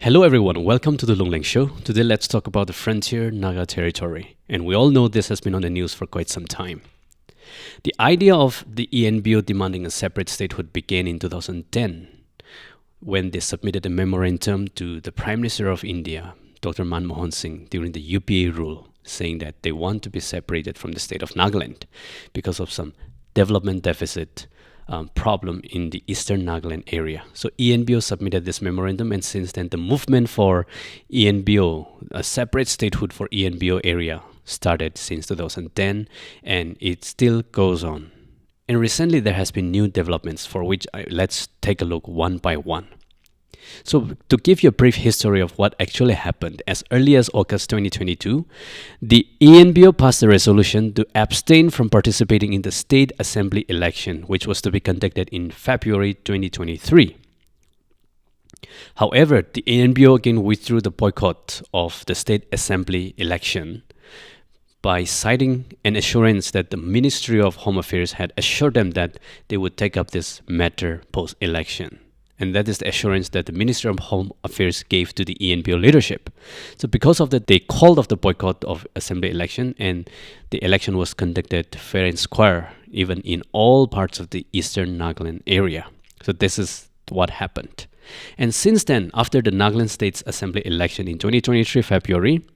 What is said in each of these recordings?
Hello everyone, welcome to the Lungleng show. Today let's talk about the frontier Naga territory. And we all know this has been on the news for quite some time. The idea of the ENPO demanding a separate statehood began in 2010 when they submitted a memorandum to the Prime Minister of India, Dr. Manmohan Singh, during the UPA rule, saying that they want to be separated from the state of Nagaland because of some development deficit problem in the eastern Nagaland area. So ENPO submitted this memorandum, and since then the movement for ENPO, a separate statehood for ENPO area, started since 2010, and it still goes on. And recently there has been new developments for which let's take a look one by one. So to give you a brief history of what actually happened, as early as August 2022, the ENPO passed a resolution to abstain from participating in the State Assembly election, which was to be conducted in February 2023. However, the ENPO again withdrew the boycott of the State Assembly election by citing an assurance that the Ministry of Home Affairs had assured them that they would take up this matter post-election. And that is the assurance that the Ministry of Home Affairs gave to the ENPO leadership. So because of that, they called off the boycott of assembly election, and the election was conducted fair and square, even in all parts of the eastern Nagaland area. So this is what happened. And since then, after the Nagaland State's Assembly election in 2023 February,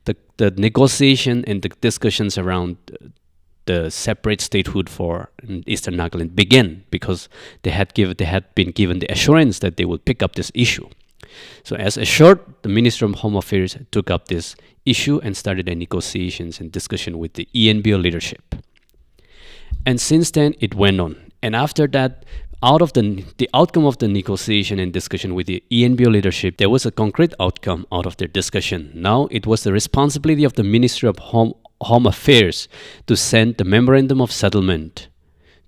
the negotiation and the discussions around the separate statehood for Eastern Nagaland began because they had been given the assurance that they would pick up this issue. So as assured, the Ministry of Home Affairs took up this issue and started the negotiations and discussion with the ENPO leadership. And since then, it went on. And after that, out of the outcome of the negotiation and discussion with the ENPO leadership, there was a concrete outcome out of their discussion. Now it was the responsibility of the Ministry of Home Affairs to send the memorandum of settlement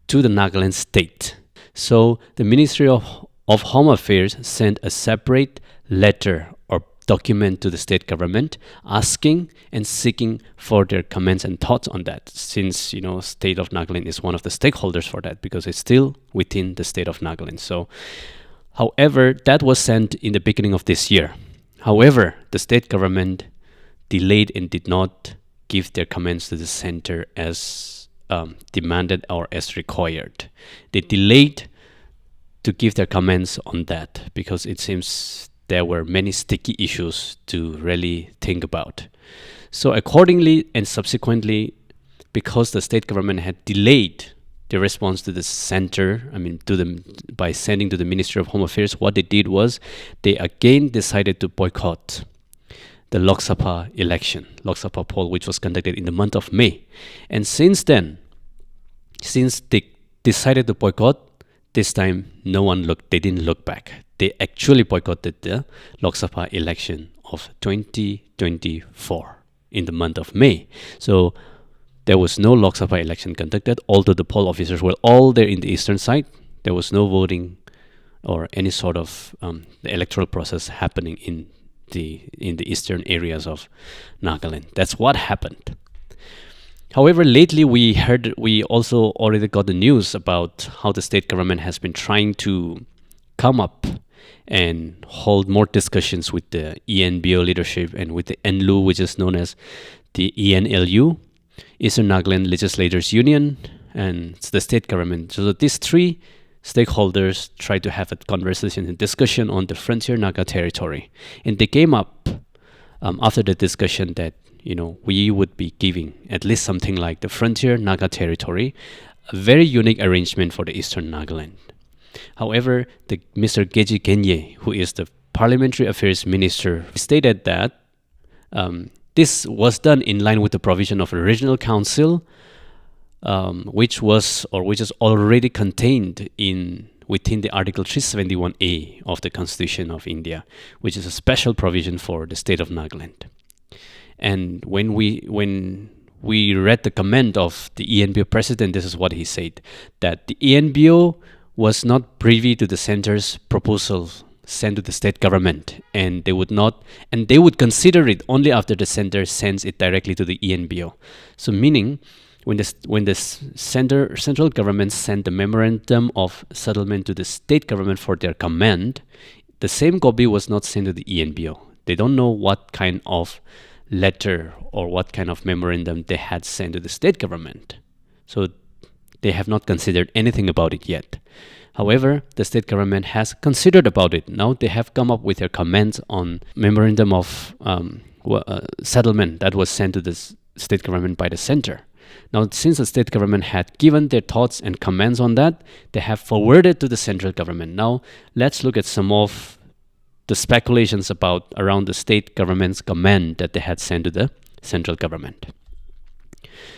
to the Nagaland state. So the Ministry of Home Affairs sent a separate letter or document to the state government asking and seeking for their comments and thoughts on that, since state of Nagaland is one of the stakeholders for that because it's still within the state of Nagaland. So however, that was sent in the beginning of this year. However, the state government delayed and did not give their comments to the center as demanded or as required. They delayed to give their comments on that because it seems there were many sticky issues to really think about. So accordingly and subsequently, because the state government had delayed the response to the center, by sending to the Ministry of Home Affairs, what they did was they again decided to boycott the Lok Sabha poll, which was conducted in the month of May. And since then, since they decided to boycott, this time they didn't look back. They actually boycotted the Lok Sabha election of 2024 in the month of May. So there was no Lok Sabha election conducted, although the poll officers were all there in the eastern side. There was no voting or any sort of the electoral process happening in the eastern areas of Nagaland. That's what happened. However, lately we also already got the news about how the state government has been trying to come up and hold more discussions with the ENPO leadership and with the ENLU, which is known as the ENLU, Eastern Nagaland Legislators Union, and the state government. So these three stakeholders tried to have a conversation and discussion on the frontier Naga territory. And they came up after the discussion that, we would be giving at least something like the frontier Naga territory, a very unique arrangement for the eastern Nagaland. However, Mr. Geji Genye, who is the Parliamentary Affairs Minister, stated that this was done in line with the provision of the Regional Council, which is already contained within the Article 371A of the Constitution of India, which is a special provision for the state of Nagaland. And when we read the comment of the ENPO president, this is what he said, that the ENPO was not privy to the center's proposal sent to the state government, and they would consider it only after the center sends it directly to the ENPO. So meaning, when the central government sent the memorandum of settlement to the state government for their comment, the same copy was not sent to the ENPO. They don't know what kind of letter or what kind of memorandum they had sent to the state government. So they have not considered anything about it yet. However, the state government has considered about it. Now they have come up with their comments on memorandum of settlement that was sent to the state government by the center. Now, since the state government had given their thoughts and comments on that, they have forwarded to the central government. Now, let's look at some of the speculations around the state government's comment that they had sent to the central government.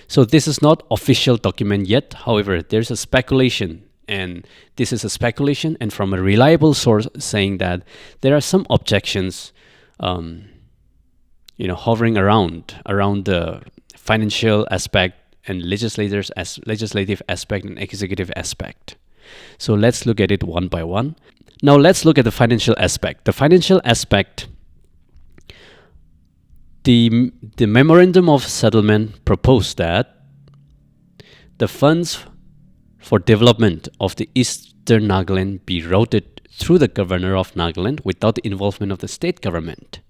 So this is not official document yet. However, there's a speculation, and this is a speculation and from a reliable source saying that there are some objections hovering around the financial aspect and legislative aspect and executive aspect. So let's look at it one by one. Now let's look at the financial aspect. The financial aspect, the memorandum of settlement proposed that the funds for development of the Eastern Nagaland be routed through the governor of Nagaland without the involvement of the state government.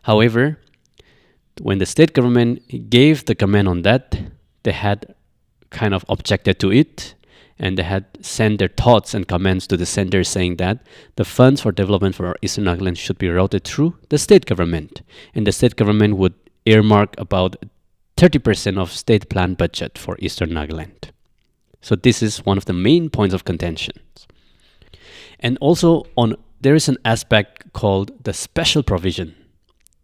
However, when the state government gave the comment on that, they had kind of objected to it, and they had sent their thoughts and comments to the center saying that the funds for development for Eastern Nagaland should be routed through the state government, and the state government would earmark about 30% of state plan budget for Eastern Nagaland. So this is one of the main points of contention. And also there is an aspect called the special provision,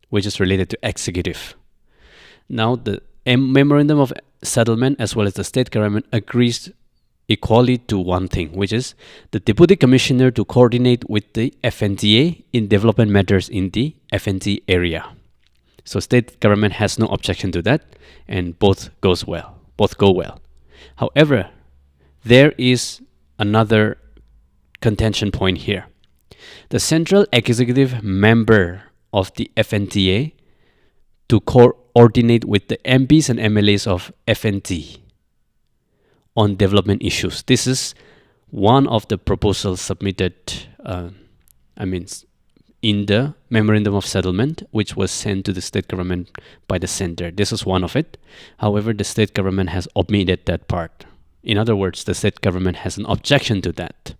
which is related to executive. Now the memorandum of settlement as well as the state government agrees equally to one thing, which is the deputy commissioner to coordinate with the FNTA in development matters in the FNTA area. So state government has no objection to that, and both go well. However, there is another contention point here. The central executive member of the FNTA to coordinate with the MPs and MLAs of FNT on development issues. This is one of the proposals submitted in the memorandum of settlement, which was sent to the state government by the center. This is one of it. However, the state government has omitted that part. In other words, the state government has an objection to that.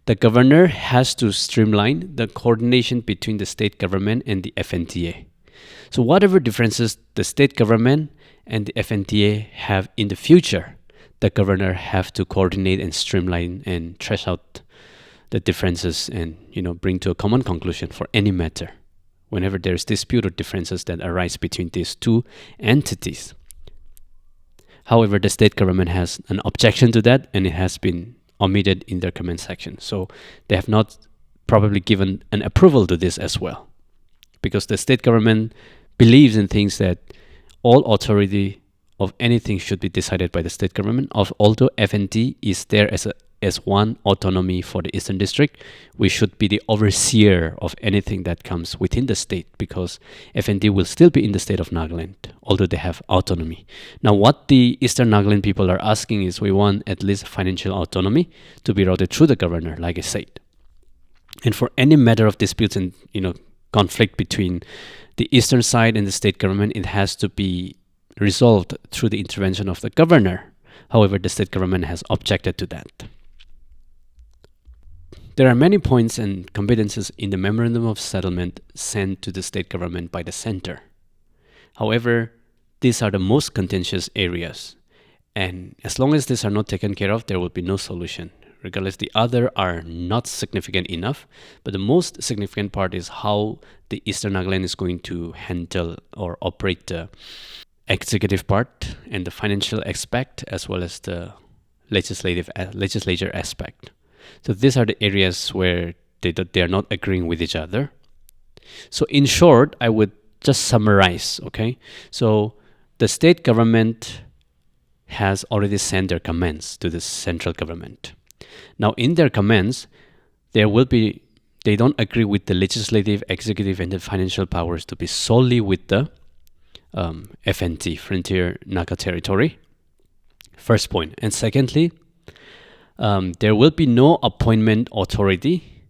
The governor has to streamline the coordination between the state government and the FNTA. So whatever differences the state government and the FNTA have in the future, the governor have to coordinate and streamline and thresh out the differences and bring to a common conclusion for any matter whenever there is dispute or differences that arise between these two entities. However, the state government has an objection to that, and it has been omitted in their comment section. So they have not probably given an approval to this as well, because the state government believes and thinks that all authority of anything should be decided by the state government. Although FNT is there as one autonomy for the Eastern District, we should be the overseer of anything that comes within the state, because FNT will still be in the state of Nagaland, although they have autonomy. Now, what the Eastern Nagaland people are asking is, we want at least financial autonomy to be routed through the governor, like I said. And for any matter of disputes and conflict between the eastern side and the state government, it has to be resolved through the intervention of the governor. However, the state government has objected to that. There are many points and competences in the memorandum of settlement sent to the state government by the center. However, these are the most contentious areas, and as long as these are not taken care of, there will be no solution. Regardless, the other are not significant enough, but the most significant part is how the Eastern Nagaland is going to handle or operate the executive part and the financial aspect, as well as the legislature aspect. So these are the areas where they are not agreeing with each other. So in short, I would just summarize, okay? So the state government has already sent their comments to the central government. Now in their comments, they don't agree with the legislative, executive, and the financial powers to be solely with the FNT, Frontier Naga Territory. First point. And secondly, there will be no appointment authority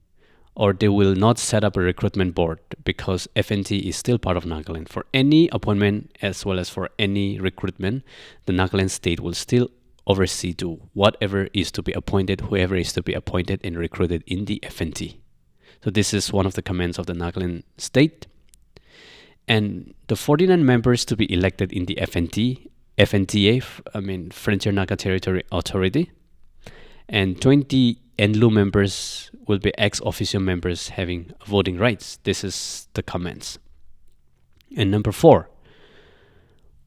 or they will not set up a recruitment board, because FNT is still part of Nagaland. For any appointment as well as for any recruitment, the Nagaland state will still oversee to whatever is to be appointed, whoever is to be appointed and recruited in the FNT. So this is one of the commands of the Nagaland state. And the 49 members to be elected in the FNTA, Frontier Naga Territory Authority, and 20 NLU members will be ex officio members having voting rights. This is the comments. And number 4,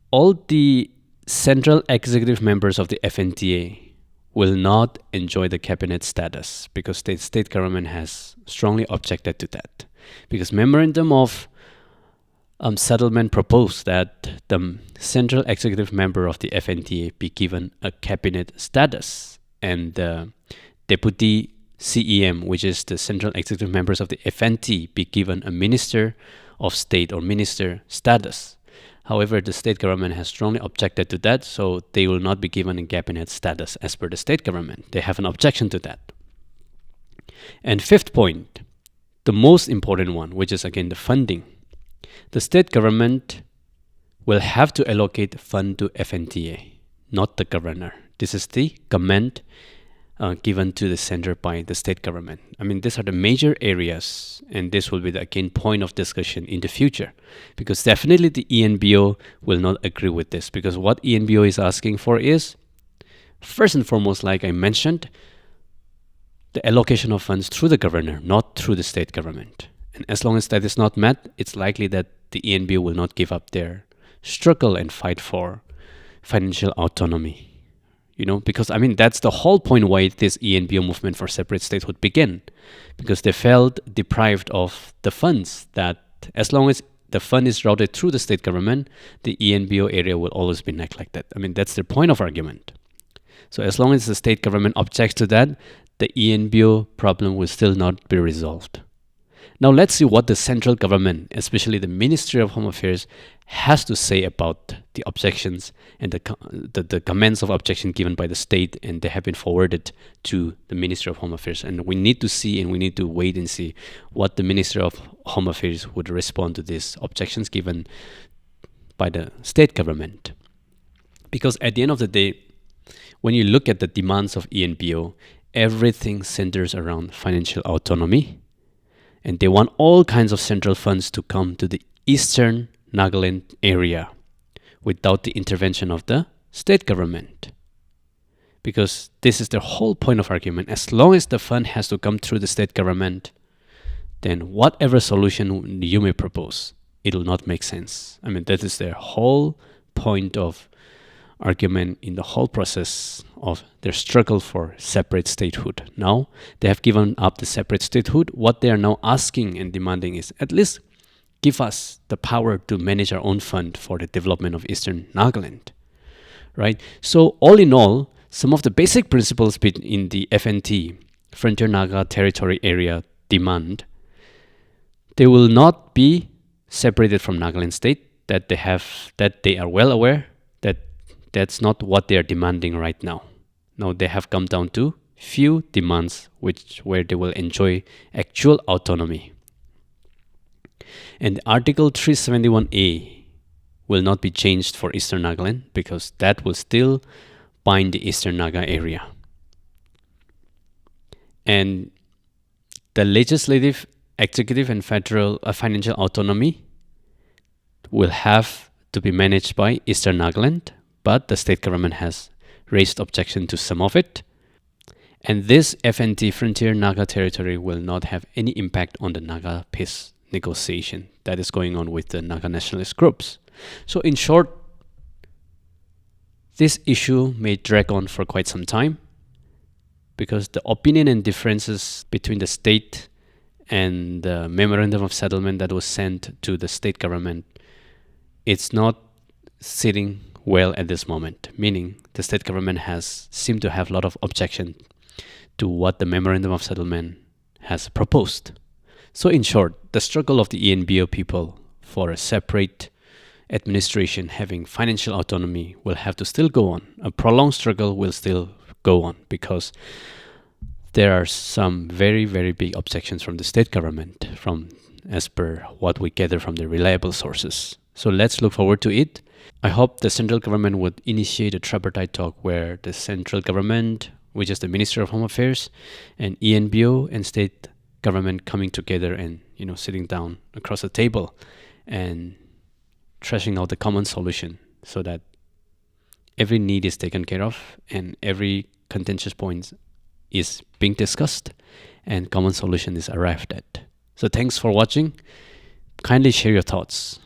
all the central executive members of the FNTA will not enjoy the cabinet status, because the state government has strongly objected to that. Because memorandum of settlement proposed that the central executive member of the FNTA be given a cabinet status, and the deputy CEM, which is the central executive members of the FNT, be given a minister of state or minister status. However, the state government has strongly objected to that, so they will not be given a cabinet status as per the state government. They have an objection to that. And 5th point, the most important one, which is again the funding. The state government will have to allocate fund to FNTA, not the governor. This is the command given to the center by the state government. These are the major areas, and this will be the again point of discussion in the future, because definitely the ENPO will not agree with this, because what ENPO is asking for is, first and foremost, like I mentioned, the allocation of funds through the governor, not through the state government. And as long as that is not met, it's likely that the ENPO will not give up their struggle and fight for financial autonomy. Because that's the whole point why this ENPO movement for separate statehood began, because they felt deprived of the funds, that as long as the fund is routed through the state government, the ENPO area will always be neglected. That's their point of argument. So as long as the state government objects to that, the ENPO problem will still not be resolved. Now let's see what the central government, especially the Ministry of Home Affairs, has to say about the objections and the comments of objection given by the state, and they have been forwarded to the Ministry of Home Affairs. And we need to see, and we need to wait and see what the Ministry of Home Affairs would respond to these objections given by the state government. Because at the end of the day, when you look at the demands of ENPO, everything centers around financial autonomy. And they want all kinds of central funds to come to the eastern Nagaland area without the intervention of the state government. Because this is the whole point of argument. As long as the fund has to come through the state government, then whatever solution you may propose, it will not make sense. That is their whole point of argument in the whole process of their struggle for separate statehood. Now they have given up the separate statehood. What they are now asking and demanding is, at least give us the power to manage our own fund for the development of Eastern Nagaland, right? So all in all, some of the basic principles in the FNT, Frontier Naga Territory Area demand, they will not be separated from Nagaland state, that they are well aware that that's not what they are demanding right now. Now they have come down to few demands where they will enjoy actual autonomy. And Article 371A will not be changed for Eastern Nagaland, because that will still bind the Eastern Naga area. And the legislative, executive, and federal financial autonomy will have to be managed by Eastern Nagaland, but the state government has raised objection to some of it. And this FNT, Frontier Naga Territory, will not have any impact on the Naga peace negotiation that is going on with the Naga nationalist groups. So in short, this issue may drag on for quite some time, because the opinion and differences between the state and the memorandum of settlement that was sent to the state government, it's not sitting well at this moment, meaning the state government seemed to have a lot of objection to what the memorandum of settlement has proposed. So in short, the struggle of the ENPO people for a separate administration having financial autonomy will have to still go on. A prolonged struggle will still go on, because there are some very, very big objections from the state government, from as per what we gather from the reliable sources. So let's look forward to it. I hope the central government would initiate a tripartite talk where the central government, which is the Ministry of Home Affairs, and ENPO and state government coming together and sitting down across the table and trashing out the common solution so that every need is taken care of and every contentious point is being discussed and common solution is arrived at. So thanks for watching. Kindly share your thoughts.